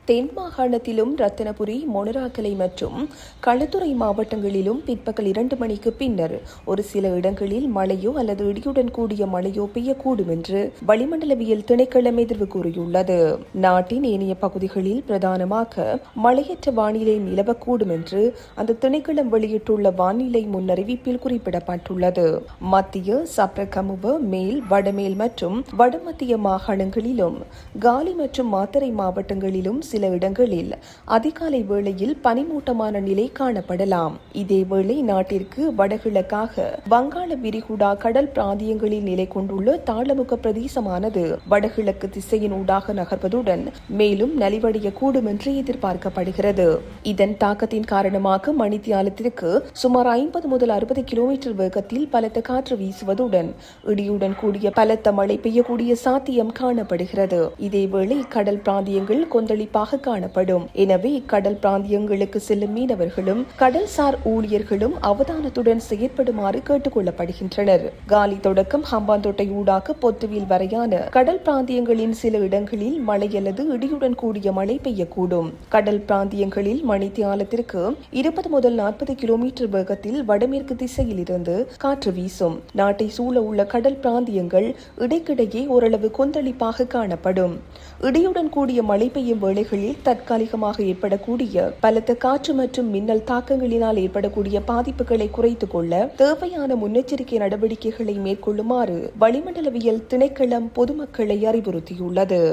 தென் மாகாணத்திலும் ரத்தினபுரி, மொனராகலை மற்றும் களுத்துறை மாவட்டங்களிலும் பிற்பகல் 2 மணிக்கு பின்னர் ஒரு சில இடங்களில் மழையோ அல்லது இடியுடன் கூடிய மழையோ பெய்யக்கூடும் என்று வளிமண்டலவியல் திணைக்களம் எதிர்வு கூறியுள்ளது. நாட்டின் ஏனைய பகுதிகளில் பிரதானமாக மழையற்ற வானிலை நிலவக்கூடும் என்று அந்த திணைக்களம் வெளியிட்டுள்ள வானிலை முன்னறிவிப்பில் குறிப்பிடப்பட்டுள்ளது. மத்திய, சப்ரகமுவ, மேல், வடமேல் மற்றும் வடமத்திய மாகாணங்களிலும் காலி மற்றும் மாத்தறை மாவட்டங்களிலும் சில இடங்களில் அதிகாலை வேளையில் பனிமூட்டமான நிலை காணப்படலாம். இதேவேளை நாட்டிற்கு வடகிழக்காக வங்காள விரிகுடா கடல் பிராந்தியங்களில் நிலை கொண்டுள்ள தாளமுக பிரதேசமானது வடகிழக்கு திசையின் ஊடாக நகர்வதுடன் மேலும் நலிவடையக்கூடும் என்று எதிர்பார்க்கப்படுகிறது. இதன் தாக்கத்தின் காரணமாக மணித்தியாலத்திற்கு சுமார் 50 முதல் 60 கிலோமீட்டர் வேகத்தில் பலத்த காற்று வீசுவதுடன் இடியுடன் கூடிய பலத்த மழை பெய்யக்கூடிய சாத்தியம் காணப்படுகிறது. இதேவேளை கடல் பிராந்தியங்கள் கொந்தளிப்பாக காணப்படும். எனவே கடல் பிராந்தியங்களுக்கு செல்லும் மீனவர்களும் கடல்சார் ஊழியர்களும் அவதானத்துடன் செயற்படுமாறு கேட்டுக் கொள்ளப்படுகின்றனர். காலி தொடக்கம் ஹம்பாந்தோட்டை ஊடாக பொத்துவில் வரையான கடல் பிராந்தியங்களின் சில இடங்களில் மழை அல்லது இடியுடன் கூடிய மழை பெய்யக்கூடும். கடல் பிராந்தியங்களில் மணித்தியாலத்திற்கு 20 முதல் 40 கிலோமீட்டர் வேகத்தில் வடமேற்கு திசையில் இருந்து காற்று வீசும். நாட்டை சூழ உள்ள கடல் பிராந்தியங்கள் இடைக்கிடையே ஓரளவு கொந்தளிப்பாக காணப்படும். இடியுடன் கூடிய மழை பெய்யும் வேளைகளில் தற்காலிகமாக ஏற்படக்கூடிய பலத்த காற்று மற்றும் மின்னல் தாக்கங்களினால் ஏற்படக்கூடிய பாதிப்புகளை குறைத்துக் கொள்ள தேவையான முன்னெச்சரிக்கை நடவடிக்கைகளை மேற்கொள்ளுமாறு வளிமண்டலவியல் திணைக்களம் பொதுமக்களை அறிவுறுத்தியுள்ளது.